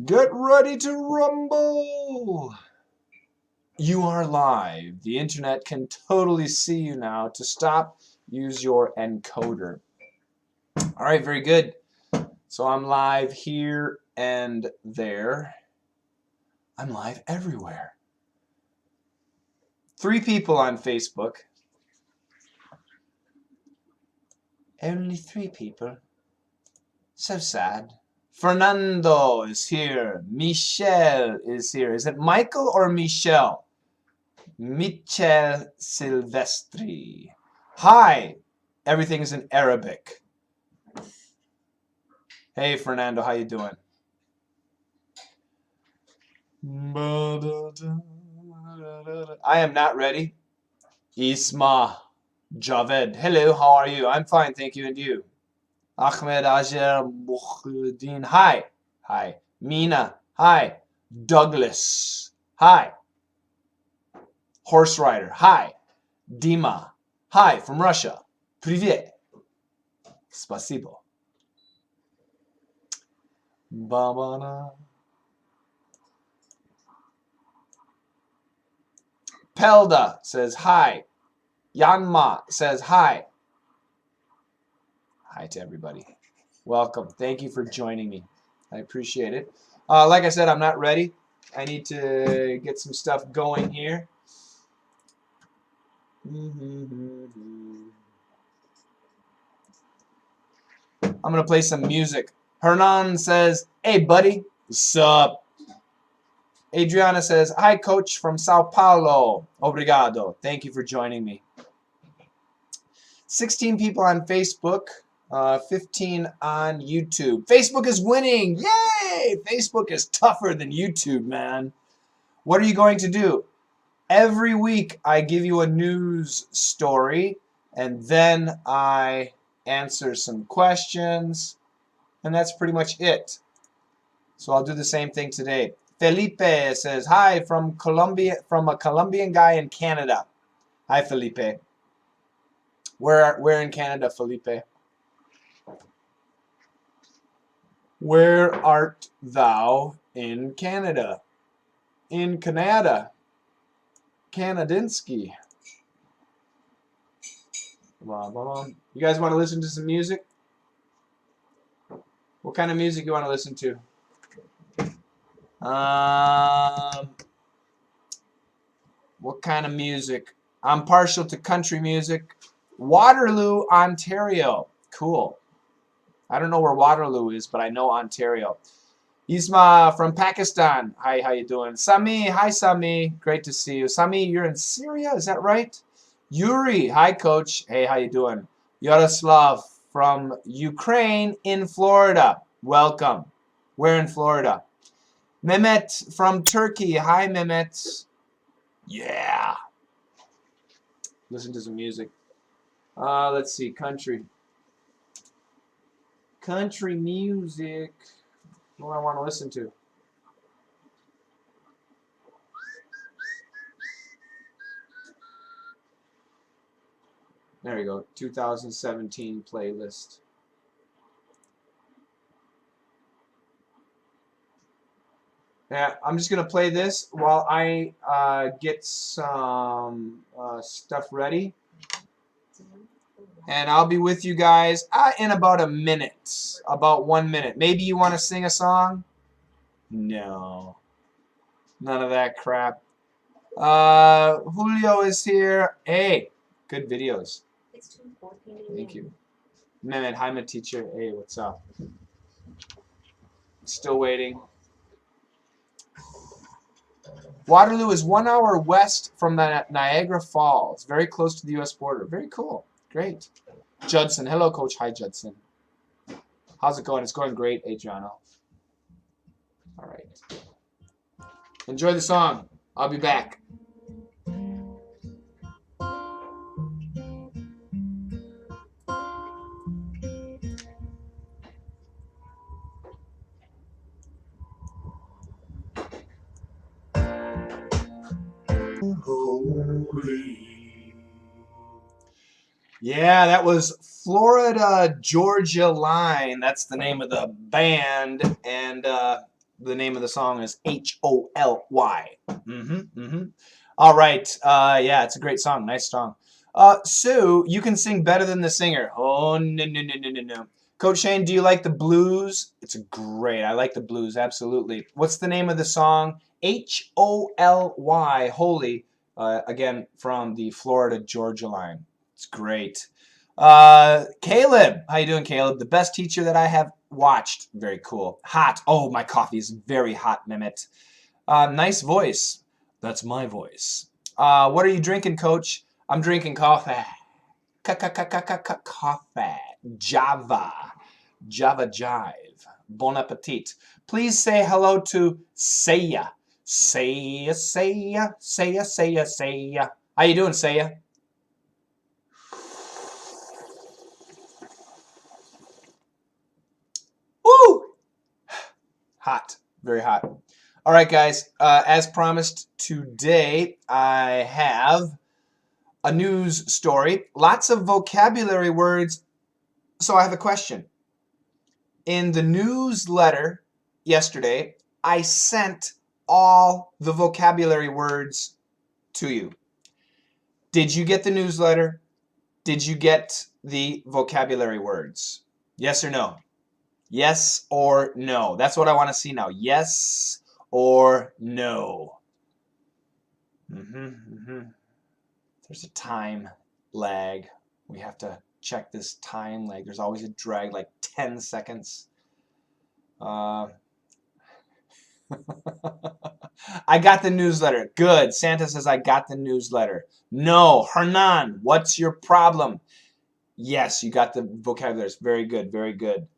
Get ready to rumble! You are live. The internet can totally see you now. To stop, use your encoder. All right, very good. So I'm live here and there. I'm live everywhere. 3 people on Facebook. Only 3 people. So sad. Fernando is here. Michelle is here. Is it Michael or Michelle? Michel Silvestri. Hi. Everything is in Arabic. Hey, Fernando. How you doing? I am not ready. Isma. Javed. Hello. How are you? I'm fine. Thank you. And you? Ahmed Ajer Bukhuddin. Hi. Hi. Mina. Hi. Douglas. Hi. Horse Rider. Hi. Dima. Hi from Russia. Привет. Спасибо. Babana. Pelda says hi. Yanma says hi. Hi to everybody. Welcome. Thank you for joining me. I appreciate it. Like I said, I'm not ready. I need to get some stuff going here. I'm going to play some music. Hernan says, hey, buddy. What's up? Adriana says, hi, coach from Sao Paulo. Obrigado. Thank you for joining me. 16 people on Facebook, 15 on YouTube. Facebook is winning. Yay! Facebook is tougher than YouTube, man. What are you going to do? Every week, I give you a news story, and then I answer some questions, and that's pretty much it. So I'll do the same thing today. Felipe says, hi, from Colombia, from a Colombian guy in Canada. Hi, Felipe. Where in Canada, Felipe? Where art thou in Canada? In Canada. Kanadinsky. You guys want to listen to some music? What kind of music you want to listen to? What kind of music? I'm partial to country music. Waterloo, Ontario. Cool. I don't know where Waterloo is, but I know Ontario. Isma from Pakistan. Hi, how you doing? Sami, hi Sami. Great to see you. Sami, you're in Syria, is that right? Yuri, hi coach. Hey, how you doing? Yaroslav from Ukraine in Florida. Welcome. Where in Florida? Mehmet from Turkey. Hi, Mehmet. Yeah. Listen to some music. Let's see. Country. Country music. What do I want to listen to? There you go. 2017 playlist. Yeah, I'm just going to play this while I get some stuff ready. And I'll be with you guys in about a minute. About 1 minute. Maybe you want to sing a song? No. None of that crap. Julio is here. Hey, good videos. Thank you. Mehmet, hi, my teacher. Hey, what's up? Still waiting. Waterloo is 1 hour west from the Niagara Falls. Very close to the U.S. border. Very cool. Great. Judson. Hello, Coach. Hi, Judson. How's it going? It's going great, Adriano. All right. Enjoy the song. I'll be back. Yeah, that was Florida Georgia Line. That's the name of the band. And The name of the song is Holy. All right. Yeah, it's a great song. Nice song. Sue, you can sing better than the singer. Oh, no, no, no, no, no, no. Coach Shane, do you like the blues? It's great. I like the blues, absolutely. What's the name of the song? Holy. Holy. Again, from the Florida-Georgia line. It's great. Caleb. How you doing, Caleb? The best teacher that I have watched. Very cool. Hot. Oh, my coffee is very hot, Mehmet. Nice voice. That's my voice. What are you drinking, Coach? I'm drinking coffee. Coffee. Java. Java Jive. Bon appetit. Please say hello to Saya. Saya, Saya, Saya, Saya, Saya. How you doing, Saya? Woo! Hot. Very hot. All right, guys. As promised, today I have a news story. Lots of vocabulary words. So I have a question. In the newsletter yesterday, I sent all the vocabulary words to you. Did you get the newsletter? Did you get the vocabulary words? Yes or no? Yes or no? That's what I want to see now. Yes or no? There's a time lag. We have to check this time lag. There's always a drag, like 10 seconds. I got the newsletter. Good. Santa says I got the newsletter. No. Hernan, what's your problem? Yes, you got the vocabulary. Very good. Very good.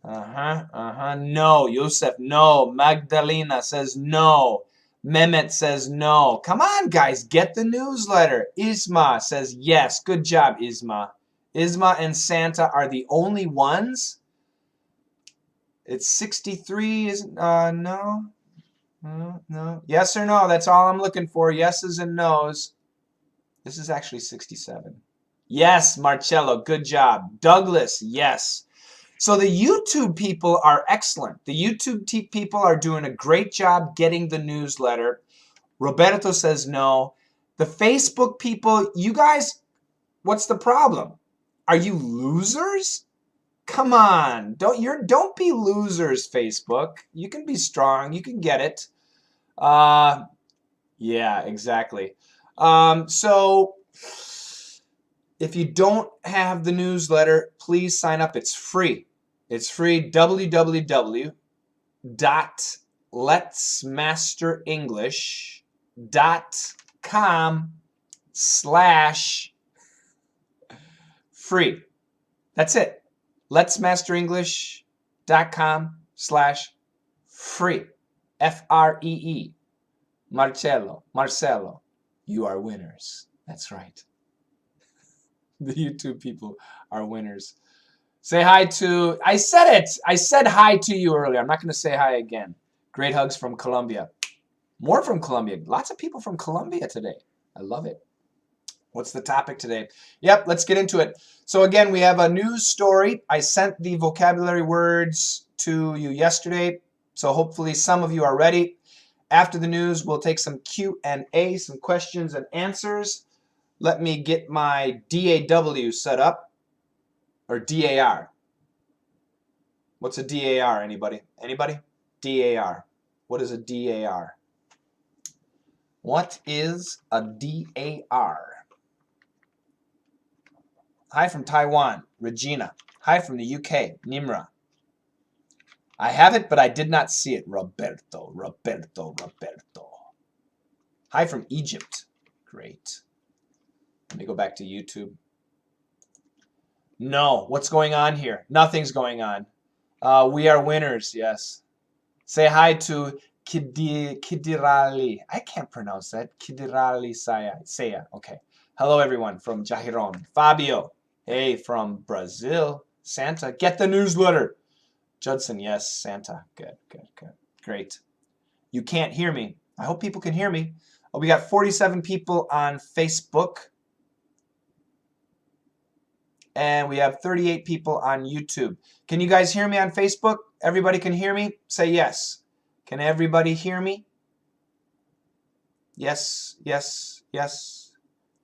No. Yusuf, no. Magdalena says no. Mehmet says no. Come on, guys. Get the newsletter. Isma says yes. Good job, Isma. Isma and Santa are the only ones. It's 63. Isn't no. No. Yes or no? That's all I'm looking for. Yeses and nos. This is actually 67. Yes, Marcello. Good job. Douglas. Yes. So the YouTube people are excellent. The YouTube people are doing a great job getting the newsletter. Roberto says no. The Facebook people, you guys, what's the problem? Are you losers? Come on. Don't be losers, Facebook. You can be strong. You can get it. Yeah, exactly. So if you don't have the newsletter, please sign up. It's free. It's free. www.letsmasterenglish.com/free. That's it. letsmasterenglish.com/free. Free. Marcelo, you are winners. That's right. The YouTube people are winners. Say hi to, I said it. I said hi to you earlier. I'm not going to say hi again. Great hugs from Colombia. More from Colombia. Lots of people from Colombia today. I love it. What's the topic today? Yep, let's get into it. So again, we have a news story. I sent the vocabulary words to you yesterday. So hopefully some of you are ready. After the news, we'll take some Q&A, some questions and answers. Let me get my DAW set up, or DAR. What's a DAR, anybody? Anybody? DAR. What is a DAR? What is a DAR? Hi from Taiwan, Regina. Hi from the UK, Nimra. I have it, but I did not see it, Roberto. Hi from Egypt. Great. Let me go back to YouTube. No, what's going on here? Nothing's going on. We are winners, yes. Say hi to Kidirali. I can't pronounce that. Kidirali Saya. Okay. Hello, everyone from Jahiron. Fabio. Hey, from Brazil. Santa. Get the newsletter. Judson. Yes, Santa. Good. Great. You can't hear me. I hope people can hear me. Oh, we got 47 people on Facebook. And we have 38 people on YouTube. Can you guys hear me on Facebook? Everybody can hear me? Say yes. Can everybody hear me? Yes, yes, yes.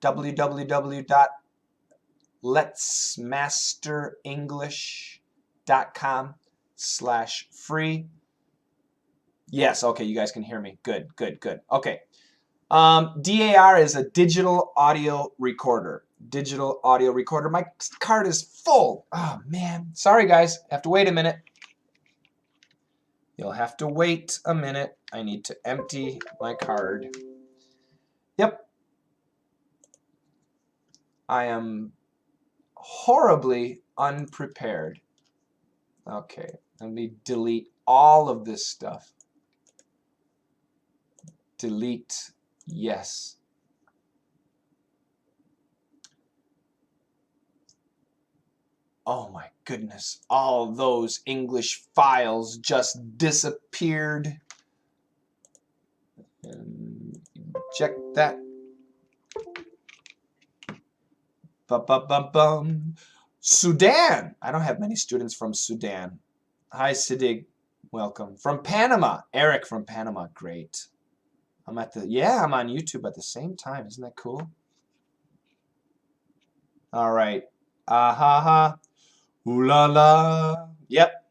www.letsmasterenglish.com/free. Yes, okay, you guys can hear me. Good, good, good. Okay. DAR is a digital audio recorder. Digital audio recorder. My card is full. Oh, man. Sorry, guys. Have to wait a minute. You'll have to wait a minute. I need to empty my card. Yep. I am horribly unprepared. Okay. Let me delete all of this stuff. Delete. Yes. Oh my goodness, all those English files just disappeared. And check that. Ba-ba-ba-bum. Sudan. I don't have many students from Sudan. Hi, Siddig. Welcome. From Panama. Eric from Panama. Great. I'm on YouTube at the same time. Isn't that cool? All right. Ha. Ooh la la. Yep.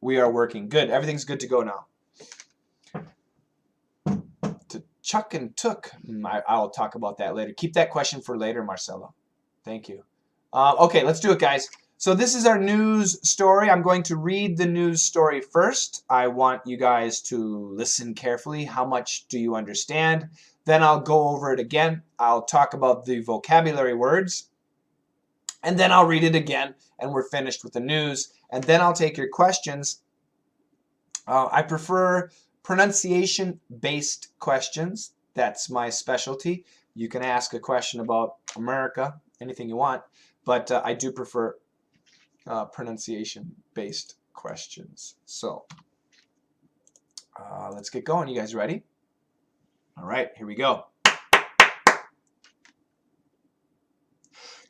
We are working. Good. Everything's good to go now. To Chuck and Took. I'll talk about that later. Keep that question for later, Marcelo. Thank you. Okay, let's do it, guys. So this is our news story. I'm going to read the news story first. I want you guys to listen carefully. How much do you understand? Then I'll go over it again. I'll talk about the vocabulary words. And then I'll read it again, and we're finished with the news. And then I'll take your questions. I prefer pronunciation-based questions. That's my specialty. You can ask a question about America, anything you want, but I do prefer pronunciation-based questions. So let's get going. You guys ready? All right, here we go.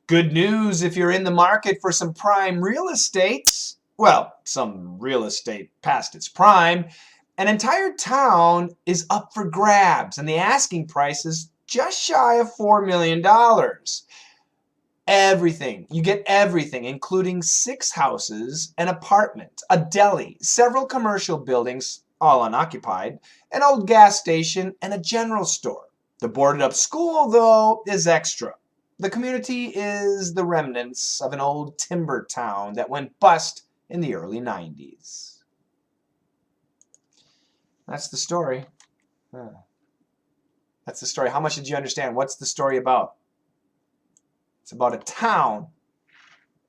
Good news if you're in the market for some prime real estate. Well, some real estate past its prime. An entire town is up for grabs, and the asking price is just shy of $4 million. Everything. You get everything, including 6 houses, an apartment, a deli, several commercial buildings, all unoccupied, an old gas station, and a general store. The boarded up school, though, is extra. The community is the remnants of an old timber town that went bust in the early 90s. That's the story. That's the story. How much did you understand? What's the story about? It's about a town.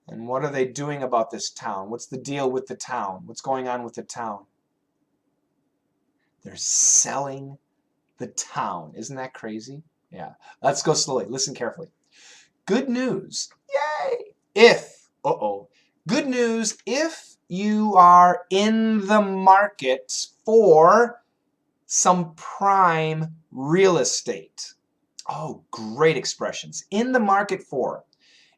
And what are they doing about this town? What's the deal with the town? What's going on with the town? They're selling the town. Isn't that crazy? Yeah. Let's go slowly. Listen carefully. Good news. Yay! Good news if you are in the market for some prime real estate. Oh, great expressions. In the market for.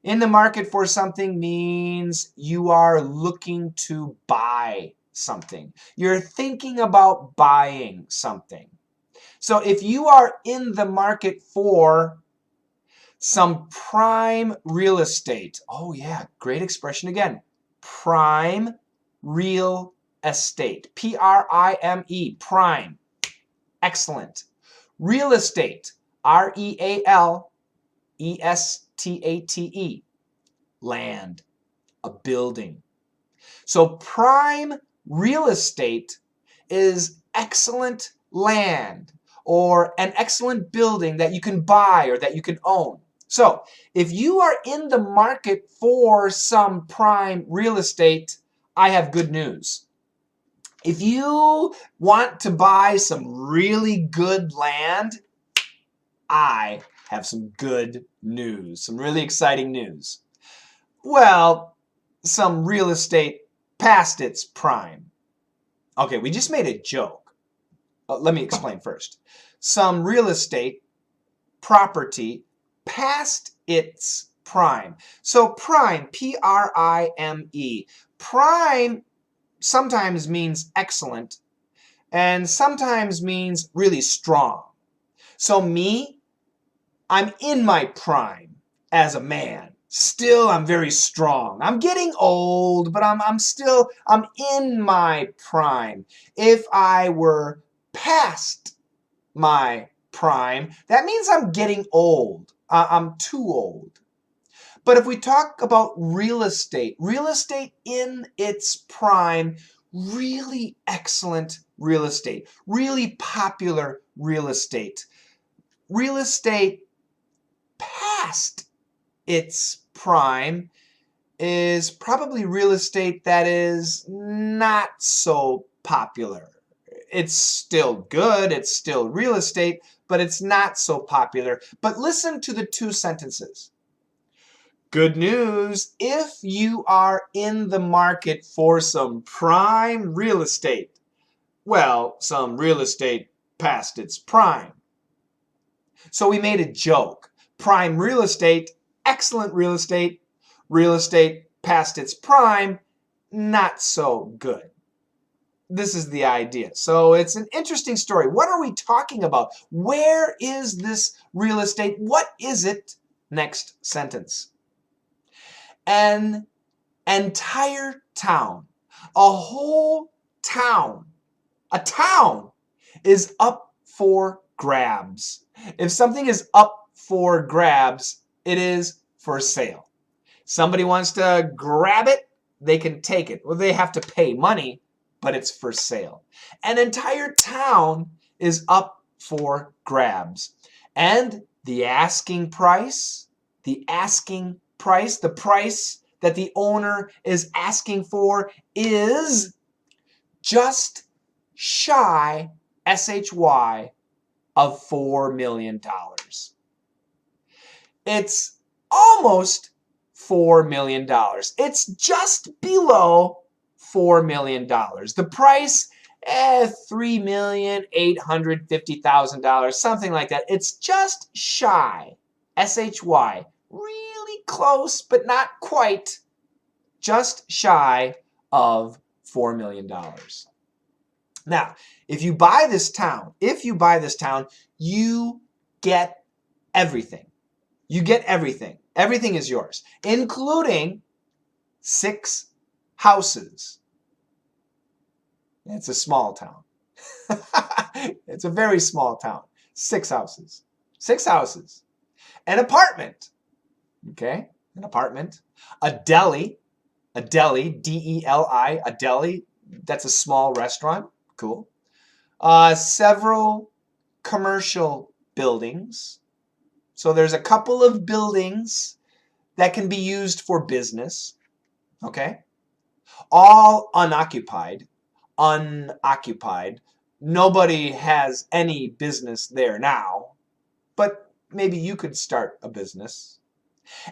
In the market for something means you are looking to buy something. You're thinking about buying something. So if you are in the market for some prime real estate. Oh yeah, great expression again. Prime real estate. P-R-I-M-E, prime. Excellent. Real estate. R-E-A-L-E-S-T-A-T-E. Land. A building. So prime real estate is excellent land or an excellent building that you can buy or that you can own. So if you are in the market for some prime real estate, I have good news. If you want to buy some really good land, I have some good news, some really exciting news. Well, some real estate past its prime. Okay, we just made a joke. Let me explain first. Some real estate property past its prime. So prime, P-R-I-M-E. Prime sometimes means excellent and sometimes means really strong. So me, I'm in my prime as a man. Still, I'm very strong. I'm getting old, but I'm in my prime. If I were past my prime, that means I'm getting old. I'm too old. But if we talk about real estate in its prime, really excellent real estate, really popular real estate past its prime is probably real estate that is not so popular. It's still good, it's still real estate, but it's not so popular. But listen to the two sentences. Good news, if you are in the market for some prime real estate, well, some real estate past its prime. So we made a joke. Prime real estate, excellent real estate past its prime, not so good. This is the idea. So it's an interesting story. What are we talking about? Where is this real estate? What is it? Next sentence. An entire town, a whole town, a town is up for grabs. If something is up for grabs, it is for sale. Somebody wants to grab it, they can take it. Well, they have to pay money, but it's for sale. An entire town is up for grabs. And the asking price, the price that the owner is asking for is just shy, SHY, of $4 million. It's almost $4 million. It's just below $4 million. The price, $3,850,000, something like that. It's just shy, SHY, really close, but not quite, just shy of $4 million. Now, if you buy this town, you get everything. You get everything. Everything is yours, including 6 houses. It's a small town. It's a very small town. 6 houses. 6 houses. An apartment. Okay? An apartment. A deli. A deli. D-E-L-I. A deli. That's a small restaurant. Cool. Several commercial buildings. So there's a couple of buildings that can be used for business. Okay? All unoccupied. Unoccupied. Nobody has any business there now, but maybe you could start a business.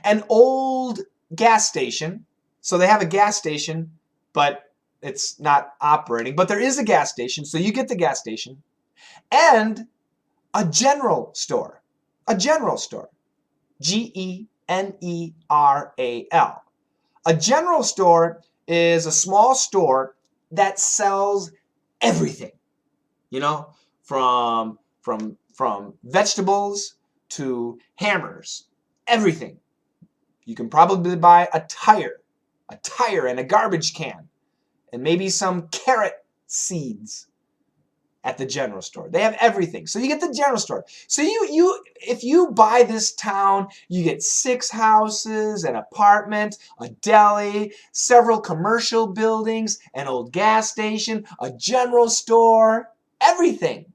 An old gas station. So they have a gas station, but it's not operating. But there is a gas station, so you get the gas station. And a general store. A general store. G-E-N-E-R-A-L. A general store is a small store that sells everything. You know, from vegetables to hammers. Everything. You can probably buy a tire and a garbage can, and maybe some carrot seeds at the general store. They have everything. So you get the general store. So if you buy this town, you get 6 houses, an apartment, a deli, several commercial buildings, an old gas station, a general store, everything.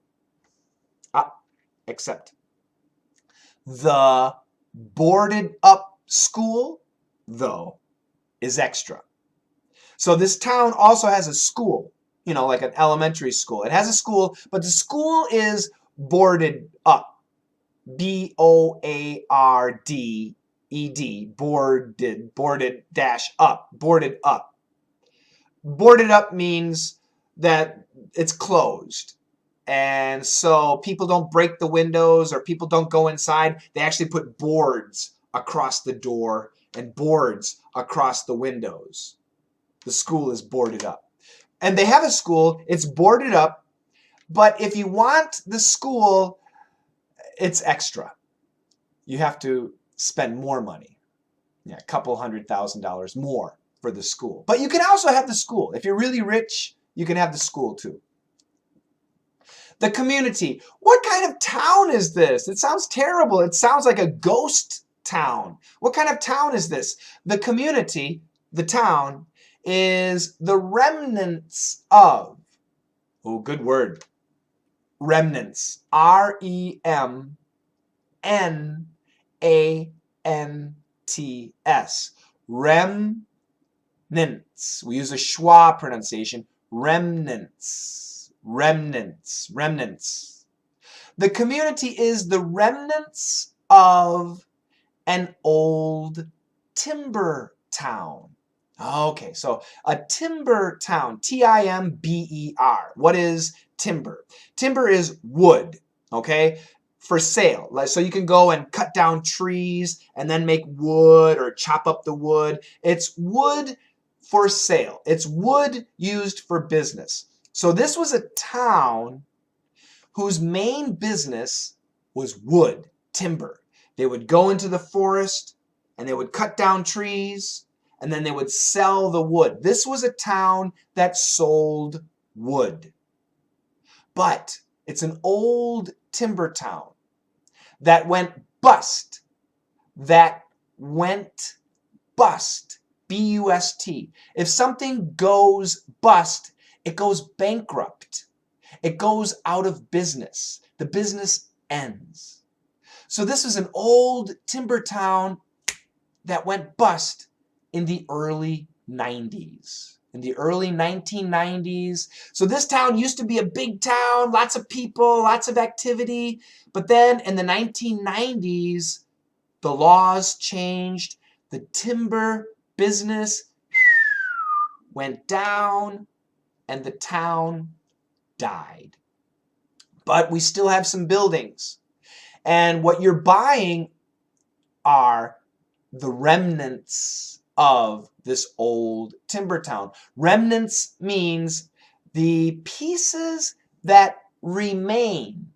Except the boarded up school, though, is extra. So this town also has a school, you know, like an elementary school. It has a school, but the school is boarded up. B-O-A-R-D-E-D. Boarded dash up. Boarded up. Boarded up means that it's closed. And so people don't break the windows or people don't go inside. They actually put boards across the door and boards across the windows. The school is boarded up. And they have a school. It's boarded up. But if you want the school, it's extra. You have to spend more money. Yeah, a couple $100,000 more for the school. But you can also have the school. If you're really rich, you can have the school too. The community. What kind of town is this? It sounds terrible. It sounds like a ghost town. What kind of town is this? The community, the town, is the remnants of. Oh, good word. Remnants. R-E-M-N-A-N-T-S. Remnants. We use a schwa pronunciation. Remnants. Remnants. Remnants. The community is the remnants of an old timber town. Okay, so a timber town, T-I-M-B-E-R. What is timber? Timber is wood, okay, for sale. So you can go and cut down trees and then make wood or chop up the wood. It's wood for sale. It's wood used for business. So this was a town whose main business was wood, timber. They would go into the forest and they would cut down trees and then they would sell the wood. This was a town that sold wood. But it's an old timber town that went bust. That went bust. B-U-S-T. If something goes bust, it goes bankrupt. It goes out of business. The business ends. So this is an old timber town that went bust in the early 90s. In the early 1990s. So this town used to be a big town, lots of people, lots of activity. But then in the 1990s, the laws changed. The timber business went down and the town died. But we still have some buildings. And what you're buying are the remnants of this old timber town. Remnants means the pieces that remain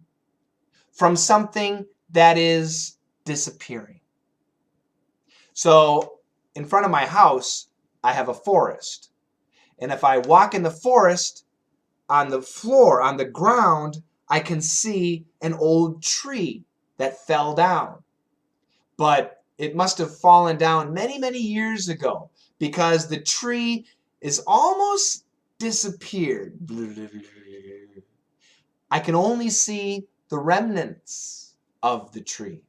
from something that is disappearing. So in front of my house, I have a forest. And if I walk in the forest, on the floor, on the ground, I can see an old tree that fell down. But it must have fallen down many, many years ago because the tree is almost disappeared. I can only see the remnants of the tree.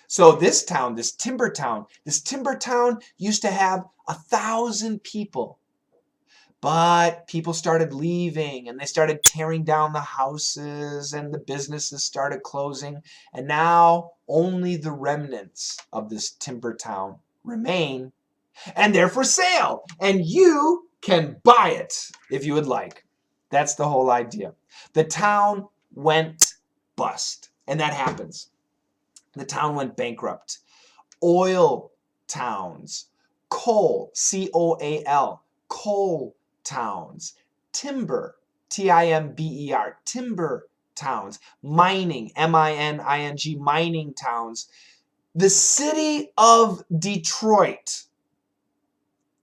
So this town, this timber town used to have 1,000 people. But people started leaving and they started tearing down the houses and the businesses started closing. And now only the remnants of this timber town remain. And they're for sale. And you can buy it if you would like. That's the whole idea. The town went bust. And that happens. The town went bankrupt. Oil towns. Coal. C-O-A-L. Coal towns. Timber, T-I-M-B-E-R, timber towns. Mining, M-I-N-I-N-G, mining towns. The city of Detroit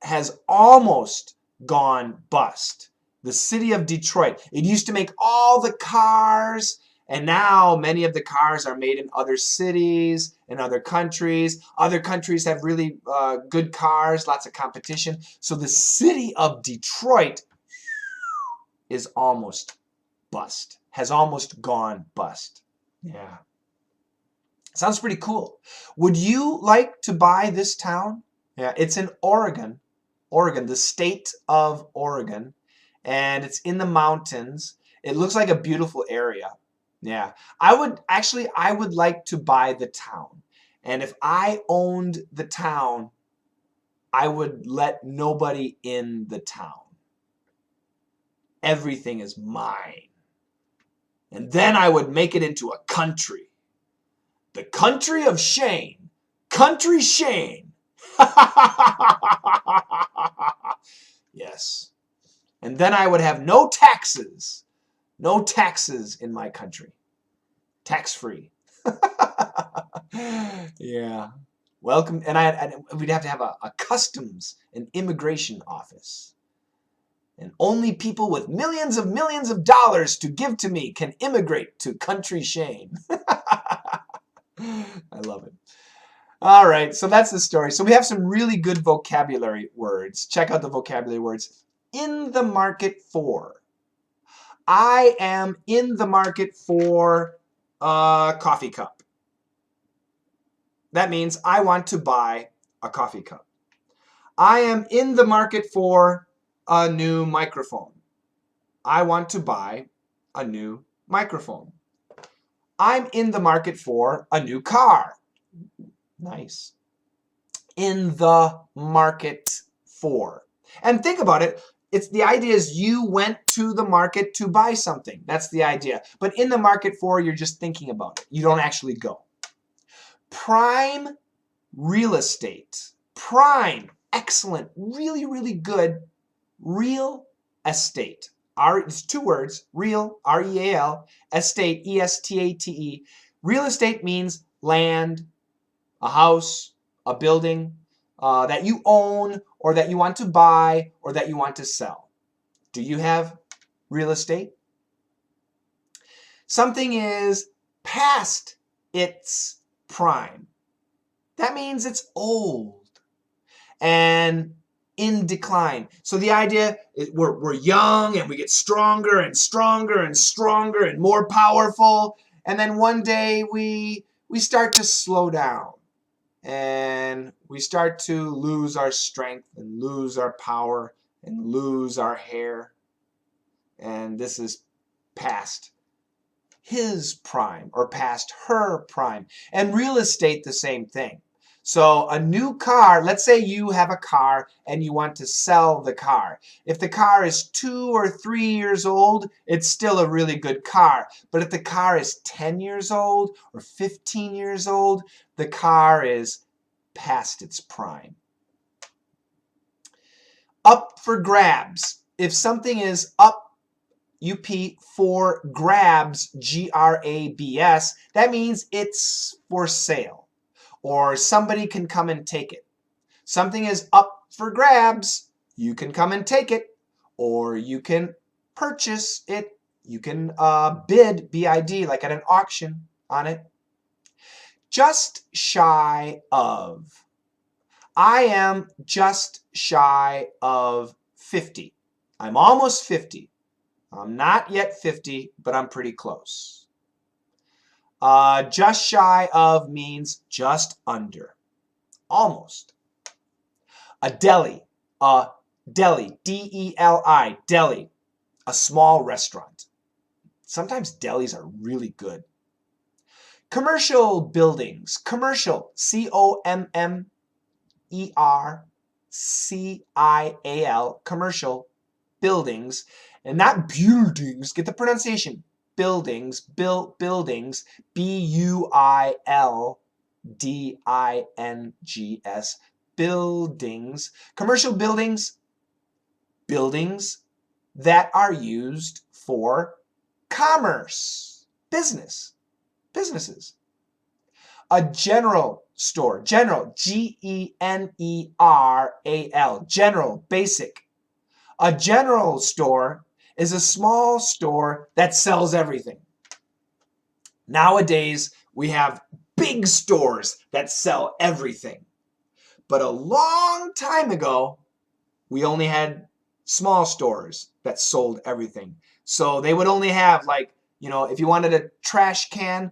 has almost gone bust. The city of Detroit. It used to make all the cars, and now many of the cars are made in other cities, in other countries. Other countries have really good cars, lots of competition. So the city of Detroit is almost bust, has almost gone bust. Yeah. Sounds pretty cool. Would you like to buy this town? Yeah, it's in Oregon, the state of Oregon, and it's in the mountains. It looks like a beautiful area. Yeah, I would like to buy the town. And if I owned the town, I would let nobody in the town. Everything is mine. And then I would make it into a country. The country of Shane. Country Shane. Yes. And then I would have no taxes. No taxes in my country. Tax-free. Yeah. Welcome. And we'd have to have a customs and immigration office. And only people with millions of dollars to give to me can immigrate to country Shane. I love it. All right, so that's the story. So we have some really good vocabulary words. Check out the vocabulary words. In the market for. I am in the market for a coffee cup. That means I want to buy a coffee cup. I am in the market for a new microphone. I want to buy a new microphone. I'm in the market for a new car. Nice. In the market for. And think about it. It's the idea is you went to the market to buy something. That's the idea. But in the market for, you're just thinking about it. You don't actually go. Prime real estate. Prime. Excellent. Really, really good. Real estate. It's two words. Real, R-E-A-L. Estate, E-S-T-A-T-E. Real estate means land, a house, a building that you own or that you want to buy or that you want to sell. Do you have real estate? Something is past its prime. That means it's old and in decline. So the idea is we're young and we get stronger and stronger and stronger and more powerful. And then one day we start to slow down. And we start to lose our strength and lose our power and lose our hair. And this is past his prime or past her prime. And real estate, the same thing. So a new car, let's say you have a car and you want to sell the car. If the car is 2 or 3 years old, it's still a really good car. But if the car is 10 years old or 15 years old, the car is past its prime. Up for grabs. If something is up, U-P, for grabs, G-R-A-B-S, that means it's for sale. Or somebody can come and take it. Something is up for grabs. You can come and take it. Or you can purchase it. You can bid, B-I-D, like at an auction on it. Just shy of. I am just shy of 50. I'm almost 50. I'm not yet 50, but I'm pretty close. Just shy of means just under. Almost. A deli. D-E-L-I, deli. A small restaurant. Sometimes delis are really good. Commercial buildings. Commercial. C-O-M-M-E-R-C-I-A-L. Commercial buildings. And not buildings. Get the pronunciation. Buildings. Buildings. B-U-I-L-D-I-N-G-S. Buildings. Commercial buildings. Buildings that are used for commerce. Businesses. A general store. General. G-E-N-E-R-A-L. General. Basic. A general store is a small store that sells everything. Nowadays, we have big stores that sell everything. But a long time ago, we only had small stores that sold everything. So they would only have, like, you know, if you wanted a trash can,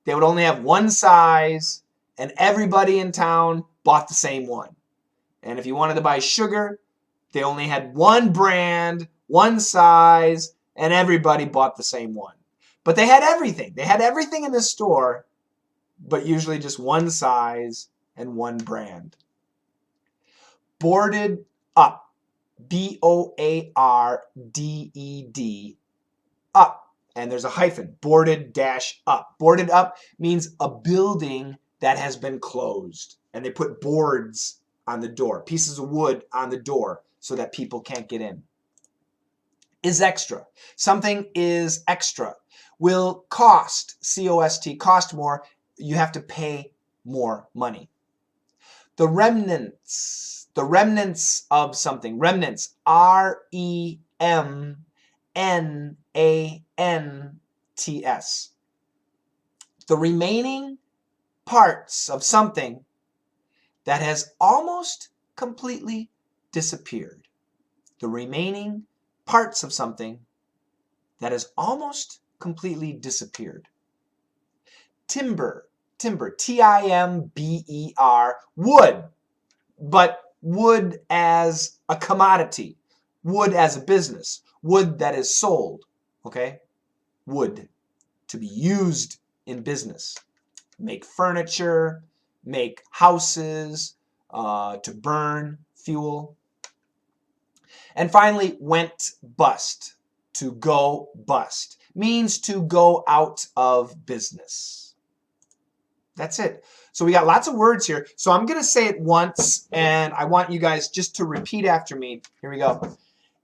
they would only have one size, and everybody in town bought the same one. And if you wanted to buy sugar, they only had one brand, one size, and everybody bought the same one. But they had everything. They had everything in the store, but usually just one size and one brand. Boarded up. B-O-A-R-D-E-D. Up. And there's a hyphen. Boarded dash up. Boarded up means a building that has been closed. And they put boards on the door. Pieces of wood on the door so that people can't get in. is extra. Something is extra. Will cost, C-O-S-T, cost more. You have to pay more money. The remnants of something. Remnants, R-E-M-N-A-N-T-S. The remaining parts of something that has almost completely disappeared. The remaining parts of something that has almost completely disappeared. Timber, T-I-M-B-E-R, wood, but wood as a commodity, wood as a business, wood that is sold, okay? Wood to be used in business. Make furniture, make houses, to burn fuel. And finally, went bust. To go bust means to go out of business. That's it. So we got lots of words here. So I'm going to say it once, and I want you guys just to repeat after me. Here we go.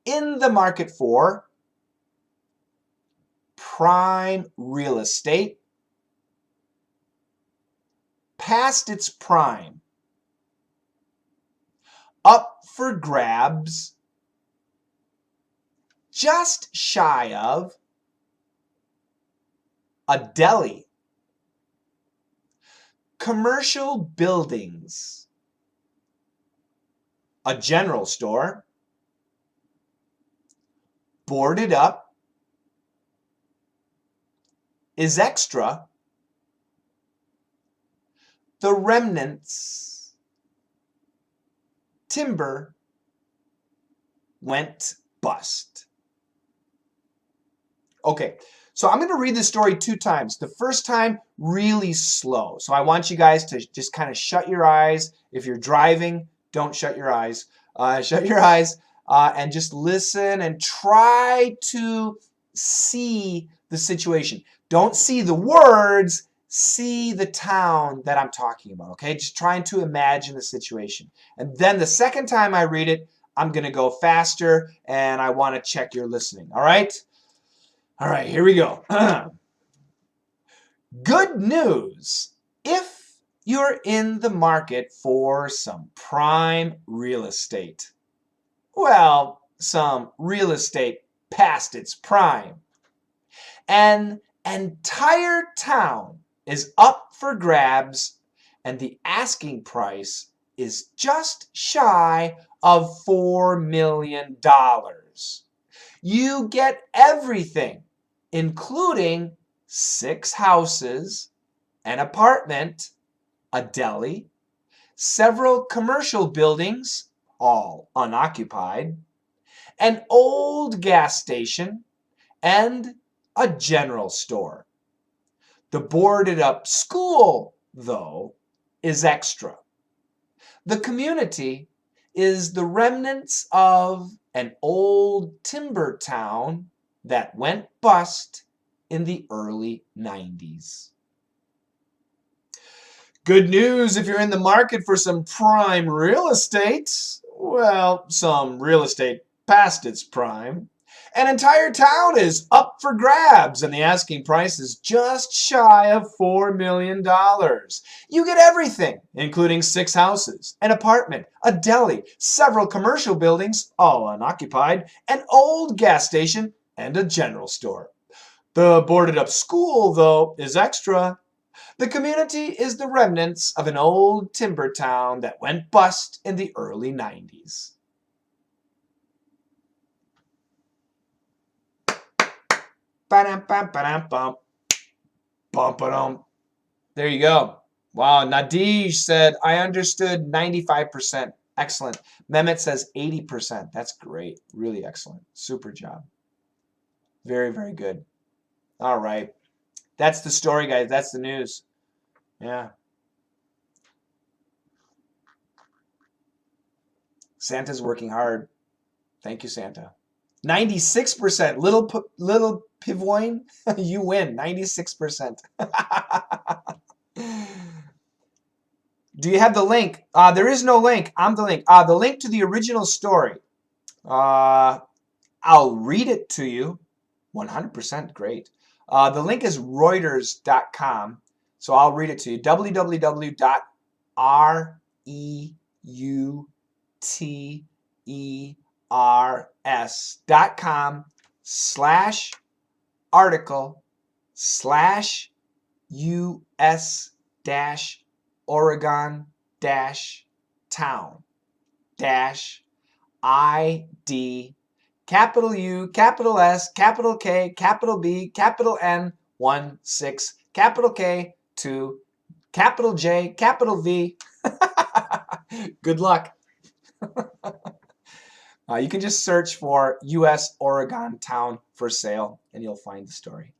In the market for prime real estate, past its prime, up for grabs, just shy of a deli, commercial buildings, a general store, boarded up, is extra, the remnants, timber, went bust. Okay, so I'm going to read the story 2 times. The first time, really slow. So I want you guys to just kind of shut your eyes. If you're driving, don't shut your eyes. Shut your eyes and just listen and try to see the situation. Don't see the words, see the town that I'm talking about, okay? Just trying to imagine the situation. And then the second time I read it, I'm going to go faster, and I want to check your listening, all right? All right, here we go. Good news. If you're in the market for some prime real estate, well, some real estate past its prime, an entire town is up for grabs, and the asking price is just shy of $4 million. You get everything, including 6 houses, an apartment, a deli, several commercial buildings, all unoccupied, an old gas station, and a general store. The boarded up school, though, is extra. The community is the remnants of an old timber town that went bust in the early 90s. Good news if you're in the market for some prime real estate. Well, some real estate past its prime. An entire town is up for grabs, and the asking price is just shy of $4 million. You get everything, including 6 houses, an apartment, a deli, several commercial buildings, all unoccupied, an old gas station, and a general store. The boarded up school, though, is extra. The community is the remnants of an old timber town that went bust in the early 90s. There you go. Wow, Nadij said, I understood 95%. Excellent. Mehmet says 80%. That's great. Really excellent. Super job. Very, very good. All right. That's the story, guys. That's the news. Yeah. Santa's working hard. Thank you, Santa. 96%. Little Pivoine, you win. 96%. Do you have the link? There is no link. I'm the link. The link to the original story. I I'll read it to you. 100% great. The link is Reuters.com. So I'll read it to you. www.reuters.com/article/US-town-ID capital U, capital S, capital K, capital B, capital N, 1, 6, capital K, 2, capital J, capital V. Good luck. You can just search for U.S. Oregon town for sale, and you'll find the story.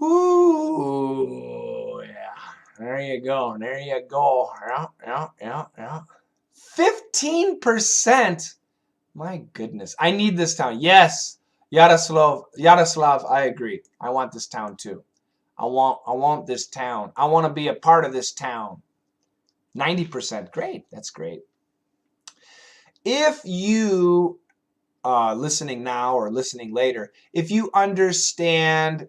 Ooh, yeah. There you go. There you go. Yeah. 15%. My goodness. I need this town. Yes. Yaroslav, I agree. I want this town too. I want this town. I want to be a part of this town. 90%. Great. That's great. If you listening now or listening later, if you understand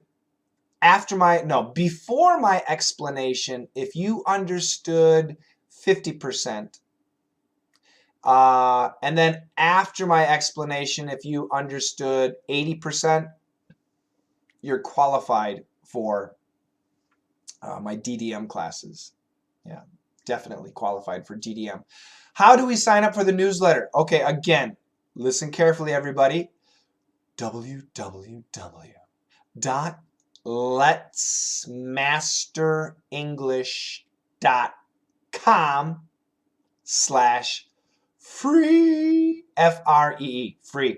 before my explanation, if you understood 50%, and then after my explanation, if you understood 80%, you're qualified for my DDM classes. Yeah, definitely qualified for DDM. How do we sign up for the newsletter? Okay, again, listen carefully, everybody. www.letsmasterenglish.com/free, F-R-E-E, free.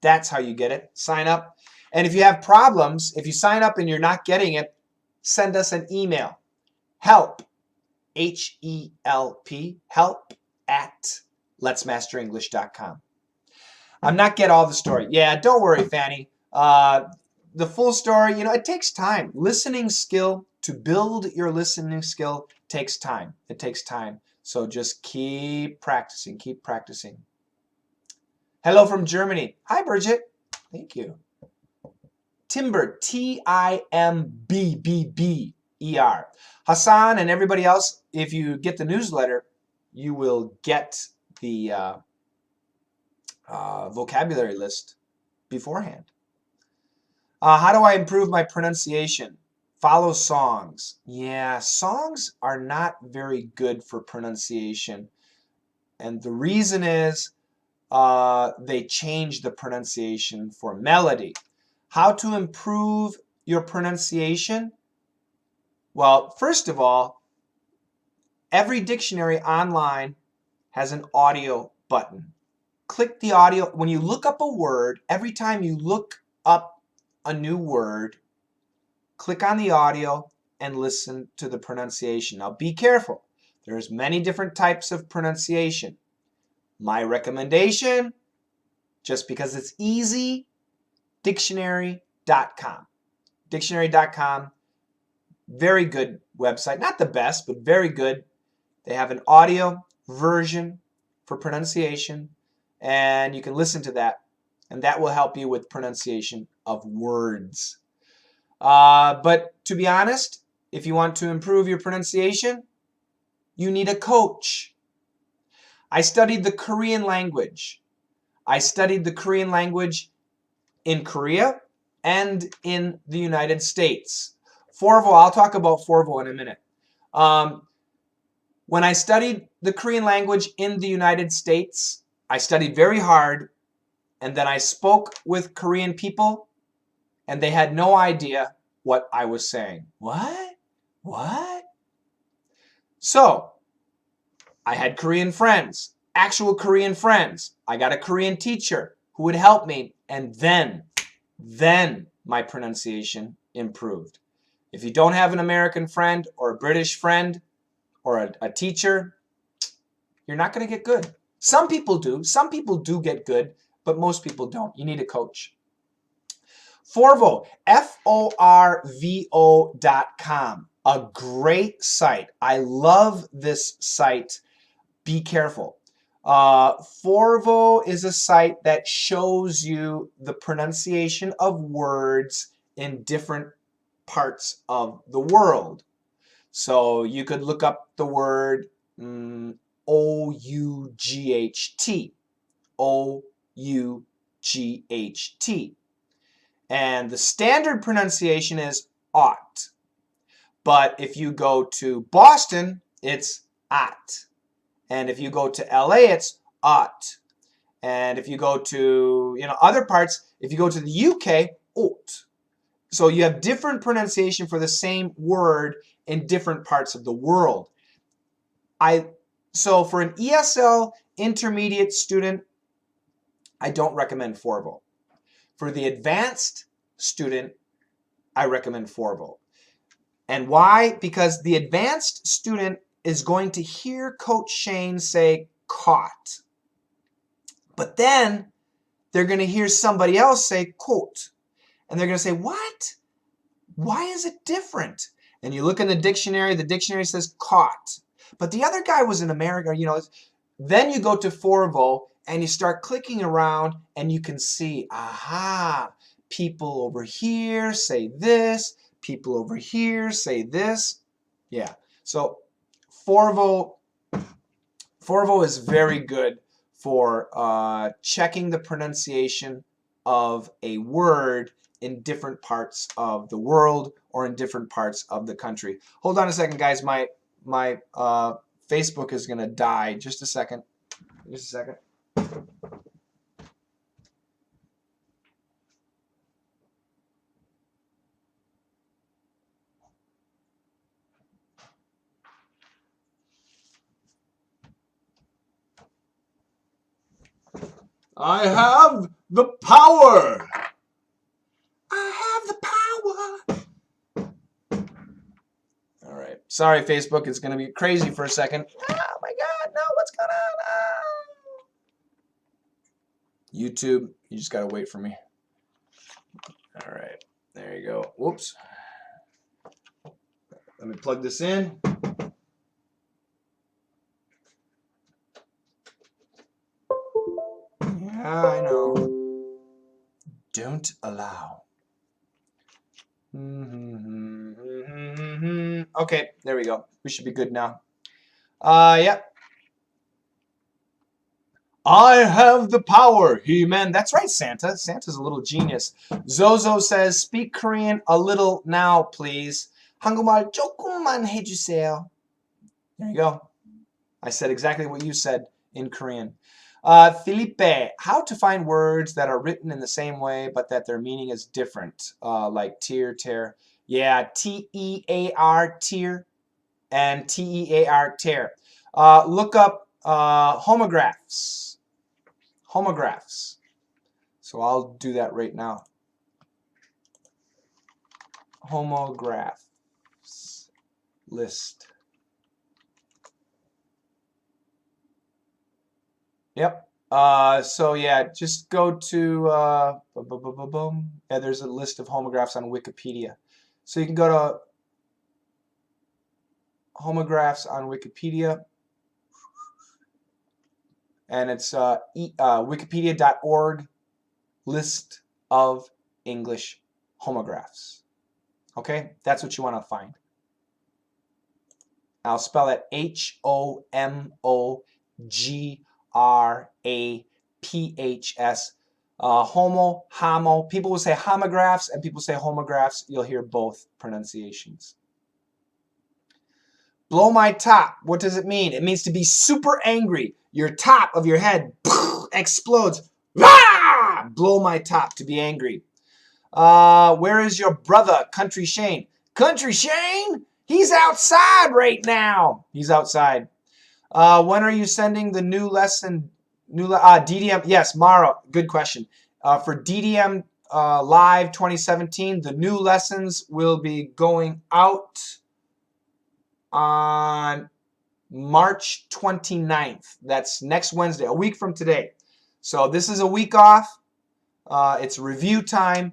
That's how you get it. Sign up. And if you have problems, if you sign up and you're not getting it, send us an email. Help, H-E-L-P, help at letsmasterenglish.com. I'm not get all the story. Yeah, don't worry, Fanny. The full story, it takes time. Listening skill, to build your listening skill takes time. It takes time. So just keep practicing, keep practicing. Hello from Germany. Hi, Bridget. Thank you. Timber, T-I-M-B-B-B-E-R. Hassan and everybody else, if you get the newsletter, you will get the vocabulary list beforehand. How do I improve my pronunciation? Follow songs. Yeah, songs are not very good for pronunciation. And the reason is they change the pronunciation for melody. How to improve your pronunciation? Well, first of all, every dictionary online has an audio button. Click the audio. When you look up a word, every time you look up a new word, click on the audio and listen to the pronunciation. Now be careful. There's many different types of pronunciation. My recommendation, just because it's easy, dictionary.com. Dictionary.com, very good website. Not the best, but very good. They have an audio version for pronunciation, and you can listen to that, and that will help you with pronunciation of words. But to be honest, if you want to improve your pronunciation, you need a coach. I studied the Korean language. I studied the Korean language in Korea and in the United States. Forvo, I'll talk about Forvo in a minute. When I studied the Korean language in the United States, I studied very hard, and then I spoke with Korean people, and they had no idea what I was saying. What? What? So, I had Korean friends, actual Korean friends. I got a Korean teacher who would help me, and then my pronunciation improved. If you don't have an American friend or a British friend or a teacher, you're not going to get good. Some people do. Some people do get good, but most people don't. You need a coach. Forvo, Forvo.com, a great site. I love this site. Be careful. Forvo is a site that shows you the pronunciation of words in different parts of the world. So you could look up the word O-U-G-H-T. O-U-G-H-T. And the standard pronunciation is ought. But if you go to Boston, it's at. And if you go to LA, it's ought. And if you go to other parts, if you go to the UK, ought. So you have different pronunciation for the same word in different parts of the world. So for an ESL intermediate student, I don't recommend Forvo. For the advanced student, I recommend Forvo. And why? Because the advanced student is going to hear Coach Shane say caught. But then they're going to hear somebody else say quote. And they're going to say, what? Why is it different? And you look in the dictionary says caught. But the other guy was in America, Then you go to Forvo and you start clicking around and you can see, aha, people over here say this, people over here say this. Yeah. So Forvo is very good for checking the pronunciation of a word in different parts of the world or in different parts of the country. Hold on a second, guys. My Facebook is going to die. Just a second. Just a second. I have the power. I have the power. All right. Sorry, Facebook. It's going to be crazy for a second. Oh, my God. No, what's going on? YouTube, you just got to wait for me. All right. There you go. Whoops. Let me plug this in. Yeah, I know. Don't allow. Okay, there we go. We should be good now. Yep. I have the power, He-Man. That's right, Santa. Santa's a little genius. Zozo says, speak Korean a little now, please. 한국말 조금만 해주세요. There you go. I said exactly what you said in Korean. Felipe, how to find words that are written in the same way but that their meaning is different, like tear, tear. Yeah, T-E-A-R, tear, and T-E-A-R, tear. Look up homographs. Homographs. So I'll do that right now. Homographs list. Yep. So yeah, just go to yeah, there's a list of homographs on Wikipedia. So you can go to homographs on Wikipedia, and it's wikipedia.org list of English homographs. Okay, that's what you want to find. I'll spell it H-O-M-O-G-R-A-P-H-S. Homo. People will say homographs and people say homographs. You'll hear both pronunciations. Blow my top. What does it mean? It means to be super angry. Your top of your head explodes. Ah! Blow my top, to be angry. Where is your brother, Country Shane? Country Shane? He's outside right now. He's outside. When are you sending the new lesson? DDM? Yes, Mara. Good question. For DDM Live 2017, the new lessons will be going out on March 29th. That's next Wednesday, a week from today. So this is a week off. It's review time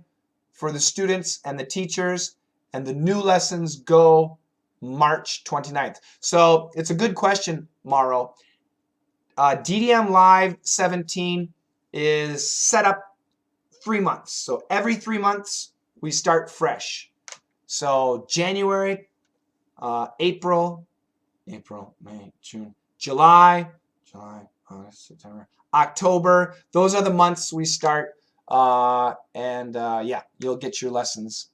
for the students and the teachers, and the new lessons go March 29th. So it's a good question, Mauro. DDM Live 17 is set up 3 months. So every 3 months, we start fresh. So January, April, May, June, July, August, September, October. Those are the months we start. Yeah, you'll get your lessons.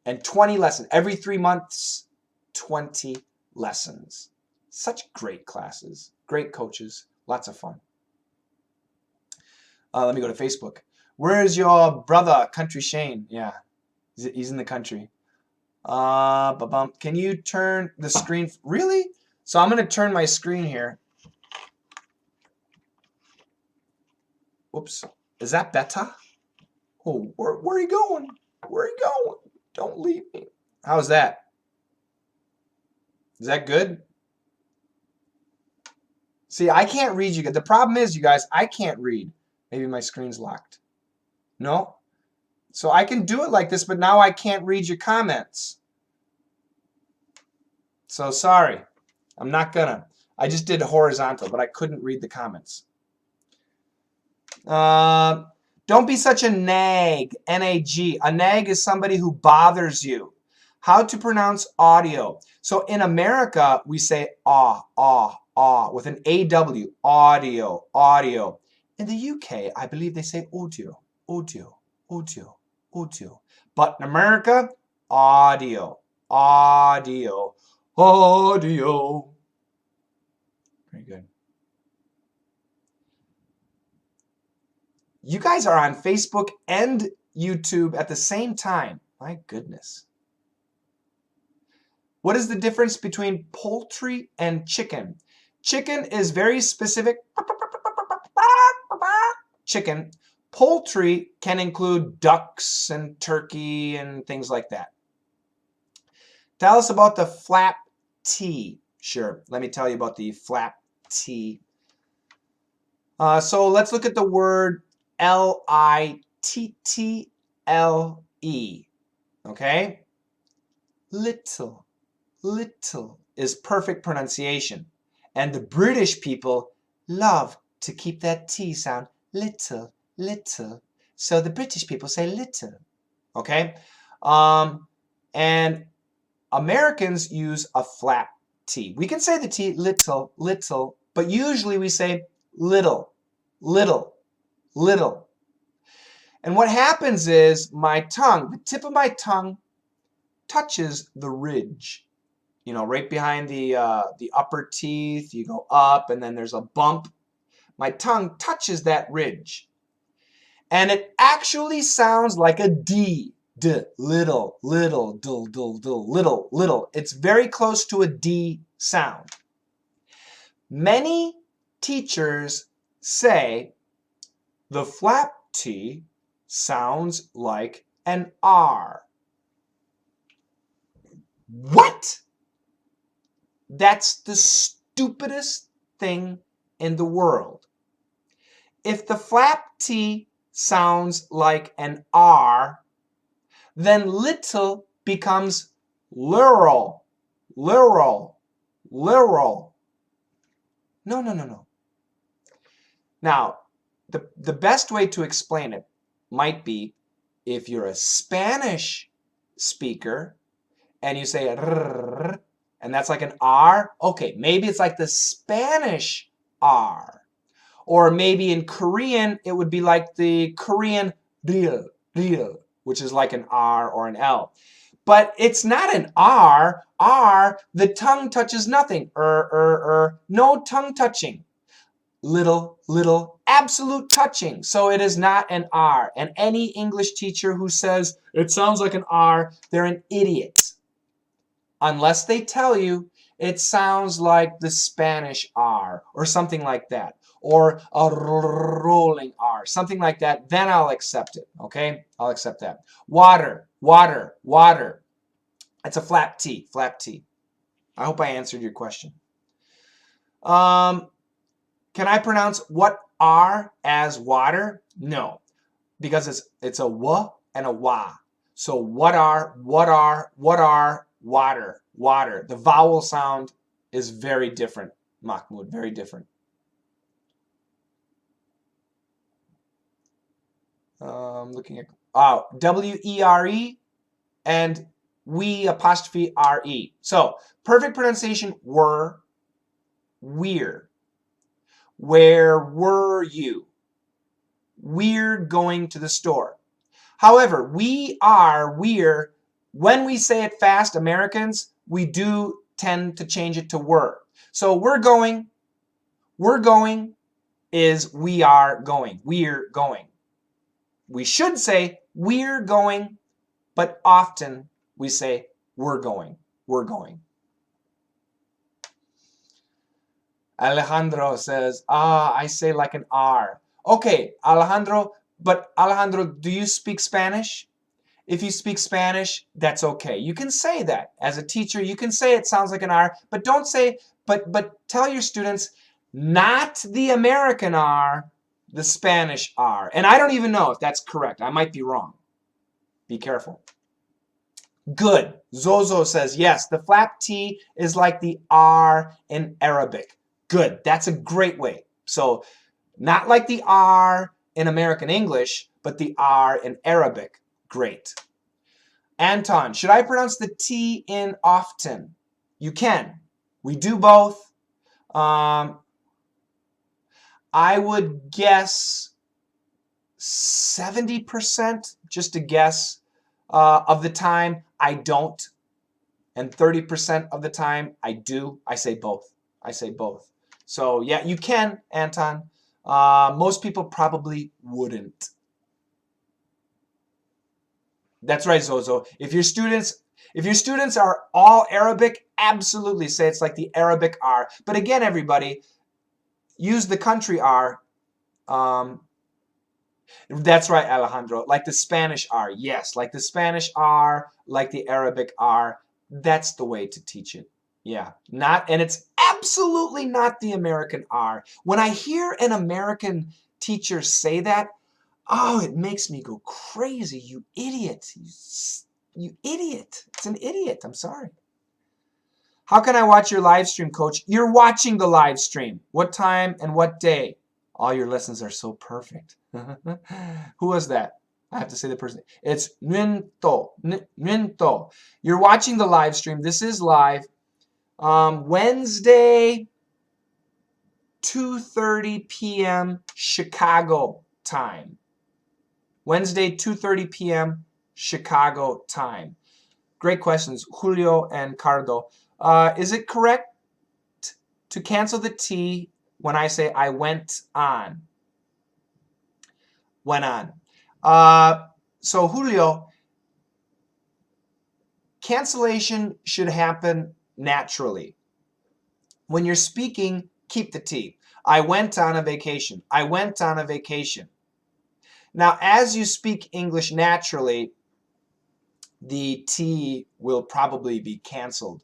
And 20 lessons. Every 3 months, 20 lessons. Such great classes. Great coaches. Lots of fun. Let me go to Facebook. Where's your brother, Country Shane? Yeah, he's in the country. Can you turn the screen? Really? So I'm going to turn my screen here. Whoops. Is that better? Oh, where are you going? Where are you going? Don't leave me. How's that? Is that good? See, I can't read you guys. The problem is, you guys, I can't read. Maybe my screen's locked. No? So I can do it like this, but now I can't read your comments. So sorry. I'm not gonna. I just did horizontal, but I couldn't read the comments. Don't be such a nag. N-A-G. A nag is somebody who bothers you. How to pronounce audio. So in America, we say with an A-W. Audio, audio. In the UK, I believe they say audio, audio, audio, audio. But in America, audio, audio, audio. Very good. You guys are on Facebook and YouTube at the same time. My goodness. What is the difference between poultry and chicken? Chicken is very specific. Chicken. Poultry can include ducks and turkey and things like that. Tell us about the flap T. Sure, let me tell you about the flap T. So let's look at the word L-I-T-T-L-E. Okay? Little. Little is perfect pronunciation. And the British people love to keep that T sound. Little, little. So the British people say little. Okay? And Americans use a flap T. We can say the T little, little, but usually we say little, little, little. And what happens is my tongue, the tip of my tongue touches the ridge. You know, right behind the upper teeth, you go up and then there's a bump. My tongue touches that ridge. And it actually sounds like a D. D, little, little, dull, dull, dull, little, little. It's very close to a D sound. Many teachers say the flap T sounds like an R. What? That's the stupidest thing in the world. If the flap T sounds like an R, then little becomes literal, literal, literal. No, no, no, no. Now, the best way to explain it might be if you're a Spanish speaker and you say rrr, and that's like an R. Okay, maybe it's like the Spanish R. Or maybe in Korean, it would be like the Korean real, real, which is like an R or an L. But it's not an R. R, the tongue touches nothing. No tongue touching. Little, little, absolute touching. So it is not an R. And any English teacher who says it sounds like an R, they're an idiot. Unless they tell you it sounds like the Spanish R or something like that. Or a rolling R, something like that, then I'll accept it, okay? I'll accept that. Water, water, water. It's a flap T, flap T. I hope I answered your question. Can I pronounce what R as water? No, because it's a W and a WA. So what are, water, water. The vowel sound is very different Mahmoud, very different. Looking at W-E-R-E and we apostrophe R-E. So perfect pronunciation were, we're. Where were you? We're going to the store. However, we're, when we say it fast, Americans, we do tend to change it to were. So we're going is we are going. We're going. We should say we're going, but often we say we're going. We're going. Alejandro says, I say like an R. Okay, Alejandro, but Alejandro, do you speak Spanish? If you speak Spanish, that's okay. You can say that. As a teacher, you can say it sounds like an R, but don't say, but tell your students, not the American R, the Spanish R. And I don't even know if that's correct. I might be wrong. Be careful. Good. Zozo says, yes, the flap T is like the R in Arabic. Good. That's a great way. So not like the R in American English, but the R in Arabic. Great. Anton, should I pronounce the T in often? You can. We do both. I would guess 70%, just a guess, of the time I don't. And 30% of the time I do. I say both. I say both. So yeah, you can, Anton. Most people probably wouldn't. That's right, Zozo. If your students are all Arabic, absolutely say it's like the Arabic R. But again, everybody, use the country R. That's right, Alejandro. Like the Spanish R. Yes, like the Spanish R, like the Arabic R. That's the way to teach it. Yeah, and it's absolutely not the American R. When I hear an American teacher say that, oh, it makes me go crazy. You idiot. You idiot. It's an idiot. I'm sorry. How can I watch your live stream, Coach? You're watching the live stream. What time and what day? All your lessons are so perfect. Who was that? I have to say the person. It's Nguyen To. You're watching the live stream. This is live. Wednesday, 2:30 p.m. Chicago time. Wednesday, 2:30 p.m. Chicago time. Great questions, Julio and Cardo. Is it correct to cancel the T when I say I went on? Went on. So Julio, cancellation should happen naturally. When you're speaking, keep the T. I went on a vacation. I went on a vacation. Now, as you speak English naturally, the T will probably be canceled.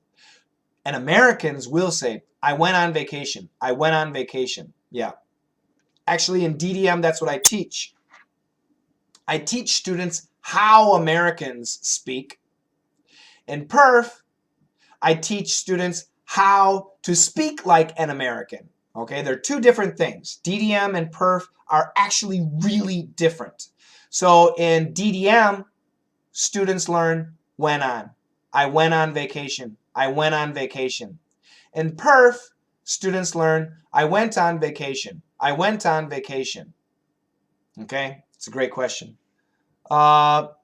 And Americans will say, I went on vacation. I went on vacation. Yeah. Actually, in DDM, that's what I teach. I teach students how Americans speak. In Perf, I teach students how to speak like an American. Okay, they're two different things. DDM and Perf are actually really different. So in DDM, students learn went on. I went on vacation. I went on vacation. In Perf, students learn I went on vacation. I went on vacation. Okay, it's a great question. Let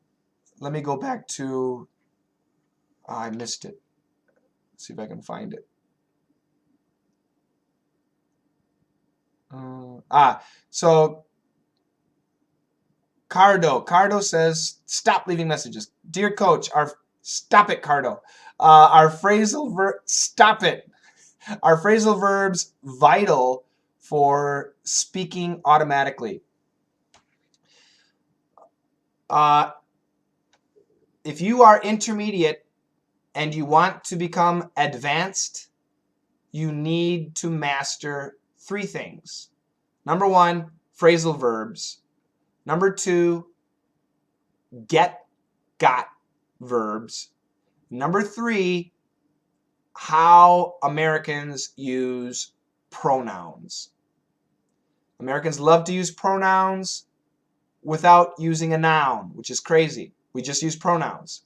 me go back to, I missed it. Let's see if I can find it. So Cardo says, stop leaving messages. Dear Coach, stop it, Cardo. Our phrasal verb, stop it. Our phrasal verbs vital for speaking automatically. If you are intermediate and you want to become advanced, you need to master 3 things. Number 1, phrasal verbs. Number 2, got verbs. Number 3, how Americans use pronouns. Americans love to use pronouns without using a noun, which is crazy. We just use pronouns.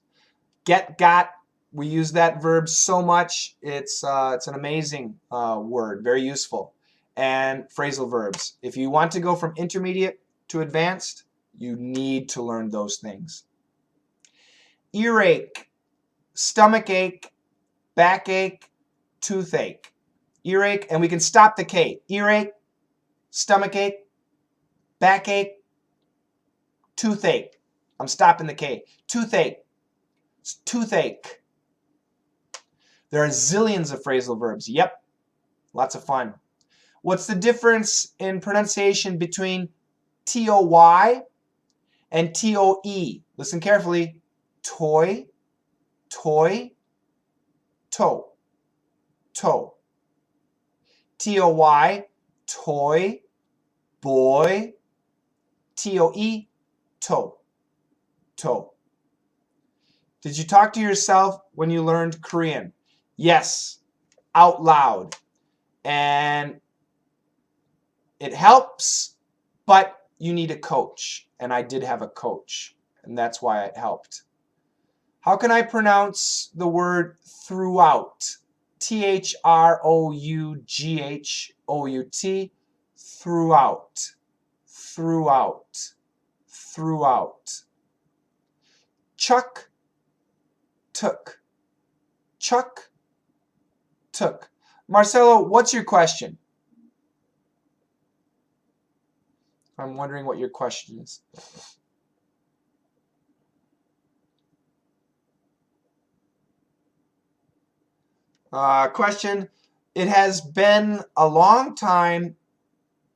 Get, got, we use that verb so much. It's an amazing word, very useful. And phrasal verbs. If you want to go from intermediate to advanced, you need to learn those things. Earache, stomach ache, backache, toothache. Earache, and we can stop the K. Earache, stomach ache, backache, toothache. I'm stopping the K. Toothache. Toothache. There are zillions of phrasal verbs. Yep. Lots of fun. What's the difference in pronunciation between T-O-Y and T-O-E? Listen carefully. Toy, toy, toe, toe. T-O-Y, toy, boy. T-O-E, toe, toe. Did you talk to yourself when you learned Korean? Yes, out loud. And it helps, but you need a coach. And I did have a coach, and that's why it helped. How can I pronounce the word throughout? T-H-R-O-U-G-H-O-U-T. Throughout. Throughout. Throughout. Chuck, took. Chuck, took. Marcelo, what's your question? I'm wondering what your question is. Question. It has been a long time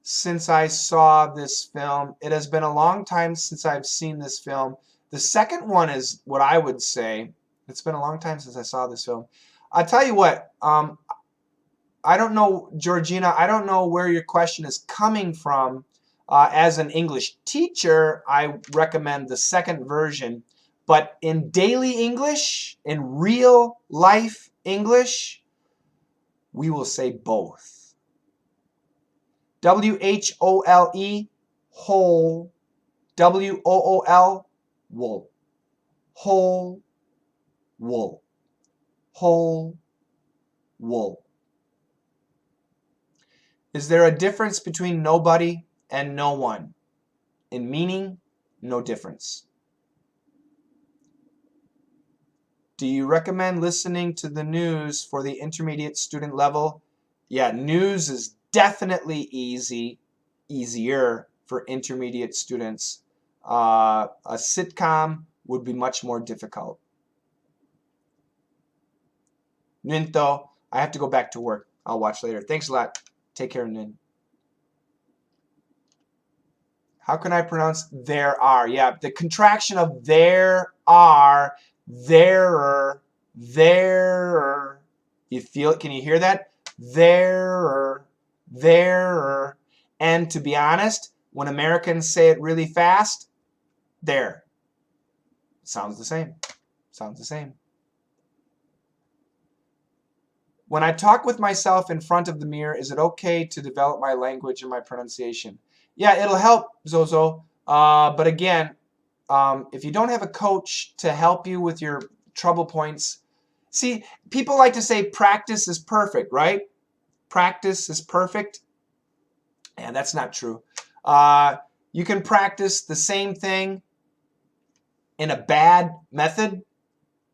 since I saw this film. It has been a long time since I've seen this film. The second one is what I would say. It's been a long time since I saw this film. I'll tell you what. I don't know, Georgina, I don't know where your question is coming from. As an English teacher, I recommend the second version. But in daily English, in real life English, we will say both. W-H-O-L-E, whole. W-O-O-L, wool. Whole, wool. Whole, wool. Is there a difference between nobody and no one? In meaning, no difference. Do you recommend listening to the news for the intermediate student level? Yeah, news is definitely easier for intermediate students. A sitcom would be much more difficult. Ninto, I have to go back to work. I'll watch later. Thanks a lot. Take care, Nin. How can I pronounce there are? Yeah, the contraction of there are, there're, there. You feel it? Can you hear that? There. And to be honest, when Americans say it really fast, there. Sounds the same. Sounds the same. When I talk with myself in front of the mirror, is it okay to develop my language and my pronunciation? Yeah, it'll help, Zozo. But again, if you don't have a coach to help you with your trouble points, see, people like to say practice is perfect, right? Practice is perfect. And that's not true. You can practice the same thing in a bad method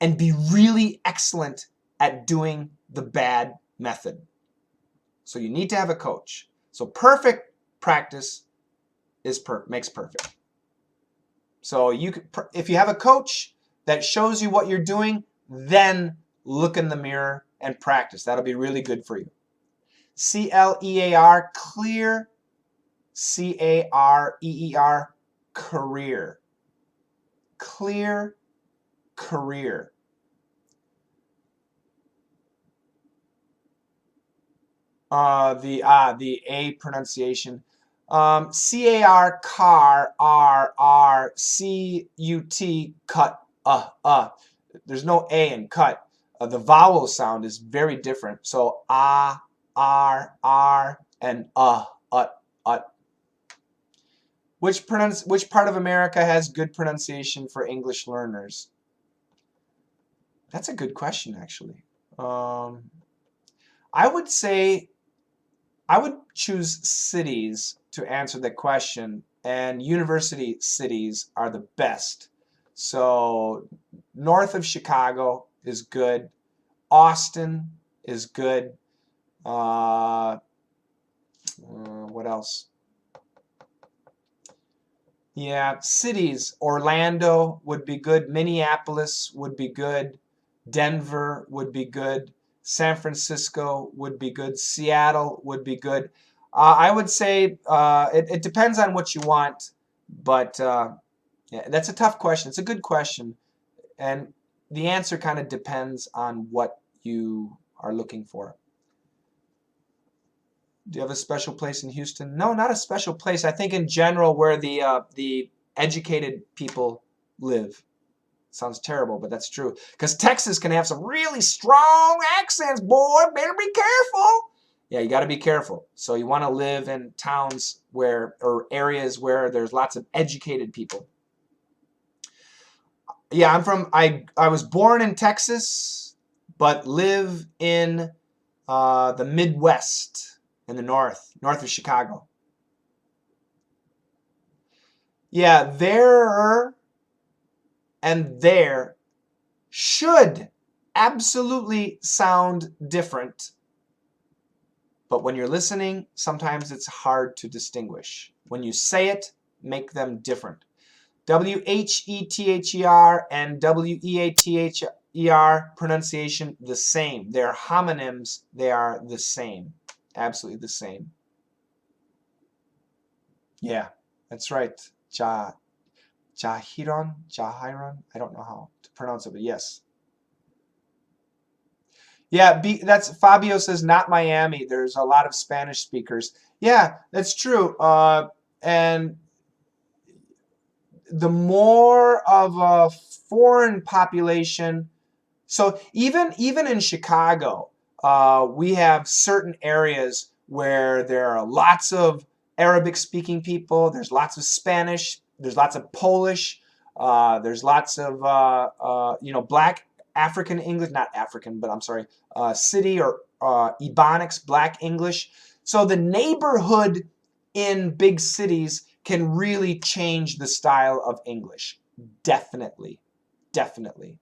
and be really excellent at doing the bad method. So you need to have a coach. So perfect practice makes perfect. So if you have a coach that shows you what you're doing, then look in the mirror and practice. That'll be really good for you. C-L-E-A-R, clear. C-A-R-E-E-R, career. Clear career. The A pronunciation. C-A-R, car, R, C-U-T, cut, There's no A in cut. The vowel sound is very different. So, R, and ut. Which part of America has good pronunciation for English learners? That's a good question, actually. I would say I would choose cities to answer the question, and university cities are the best. So north of Chicago is good. Austin is good. What else? Yeah, cities. Orlando would be good. Minneapolis would be good. Denver would be good. San Francisco would be good. Seattle would be good. I would say it depends on what you want, but yeah, that's a tough question. It's a good question, and the answer kind of depends on what you are looking for. Do you have a special place in Houston? No, not a special place. I think in general where the educated people live. Sounds terrible, but that's true. Because Texas can have some really strong accents, boy. Better be careful. Yeah, you got to be careful. So you want to live in towns or areas where there's lots of educated people. Yeah, I was born in Texas, but live in the Midwest in the north of Chicago. Yeah, there and there should absolutely sound different. But when you're listening, sometimes it's hard to distinguish. When you say it, make them different. WHETHER and WEATHER pronunciation the same. They're homonyms. They are the same. Absolutely the same. Yeah, that's right. Jahiron. I don't know how to pronounce it, but yes. Yeah, that's Fabio says not Miami. There's a lot of Spanish speakers. Yeah, that's true. And the more of a foreign population, so even in Chicago, we have certain areas where there are lots of Arabic-speaking people. There's lots of Spanish. There's lots of Polish. There's lots of Black African English, not African, but I'm sorry, City or Ebonics, Black English. So the neighborhood in big cities can really change the style of English. Definitely, definitely.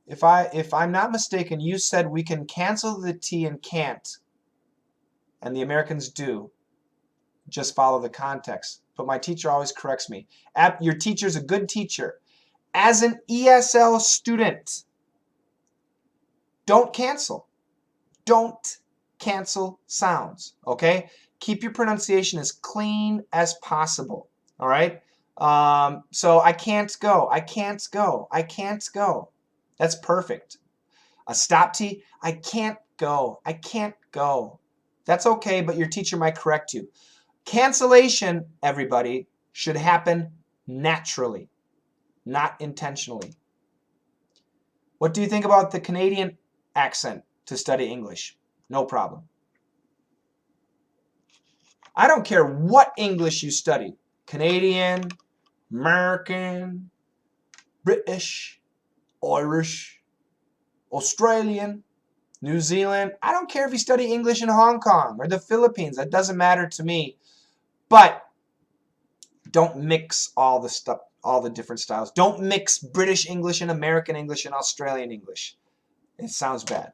If I'm not mistaken, you said we can cancel the T and can't, and the Americans do. Just follow the context. But my teacher always corrects me. Your teacher's a good teacher. As an ESL student, don't cancel. Don't cancel sounds, okay? Keep your pronunciation as clean as possible, all right? So I can't go. I can't go. I can't go. That's perfect. A stop T, I can't go. I can't go. That's okay, but your teacher might correct you. Cancellation, everybody, should happen naturally, not intentionally. What do you think about the Canadian accent to study English? No problem. I don't care what English you study. Canadian, American, British, Irish, Australian, New Zealand. I don't care if you study English in Hong Kong or the Philippines. That doesn't matter to me. But don't mix all the stuff, all the different styles. Don't mix British English and American English and Australian English. It sounds bad.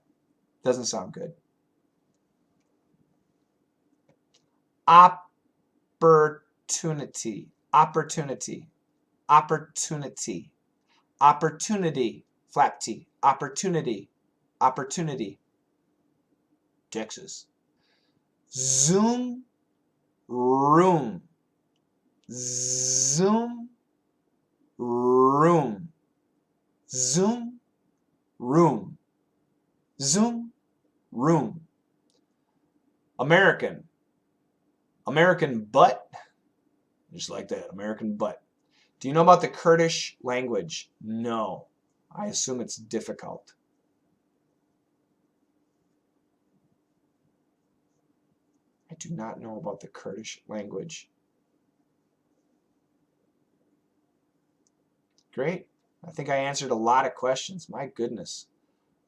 Doesn't sound good. Opportunity. Opportunity. Opportunity. Opportunity. Flap T. Opportunity. Opportunity. Texas. Zoom room. Zoom room. Zoom room. Zoom room. American. American butt. Just like that, American butt. Do you know about the Kurdish language? No. I assume it's difficult. I do not know about the Kurdish language. Great. I think I answered a lot of questions. My goodness.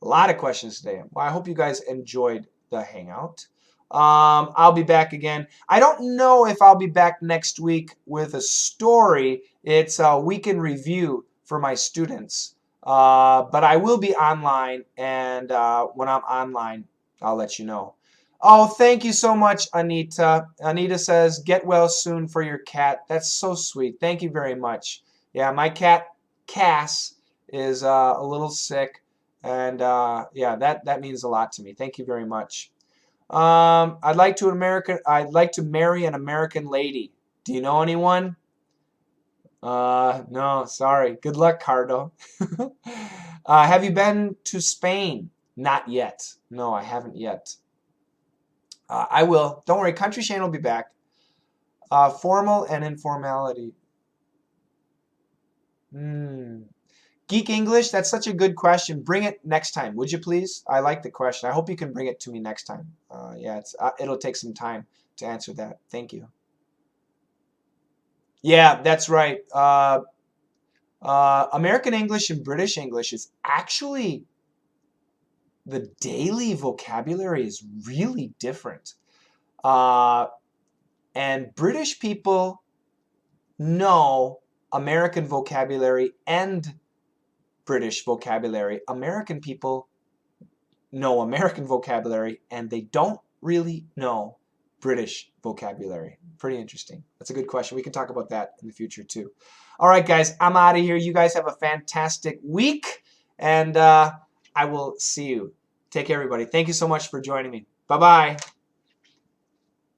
A lot of questions today. Well, I hope you guys enjoyed the hangout. I'll be back again. I don't know if I'll be back next week with a story. It's a week in review for my students. But I will be online, and when I'm online, I'll let you know. Oh, thank you so much, Anita. Anita says, get well soon for your cat. That's so sweet. Thank you very much. Yeah, my cat, Cass, is a little sick. And yeah, that means a lot to me. Thank you very much. I'd like to marry an American lady. Do you know anyone? No, sorry. Good luck, Cardo. Have you been to Spain? Not yet. No, I haven't yet. I will. Don't worry. Country Shane will be back. Formal and informality. Geek English, that's such a good question. Bring it next time, would you please? I like the question. I hope you can bring it to me next time. Yeah, it'll take some time to answer that. Thank you. Yeah, that's right. American English and British English is actually, the daily vocabulary is really different. And British people know American vocabulary and British vocabulary. American people know American vocabulary and they don't really know British vocabulary. Pretty interesting. That's a good question. We can talk about that in the future too. All right, guys, I'm out of here. You guys have a fantastic week, and I will see you. Take care, everybody. Thank you so much for joining me. Bye-bye.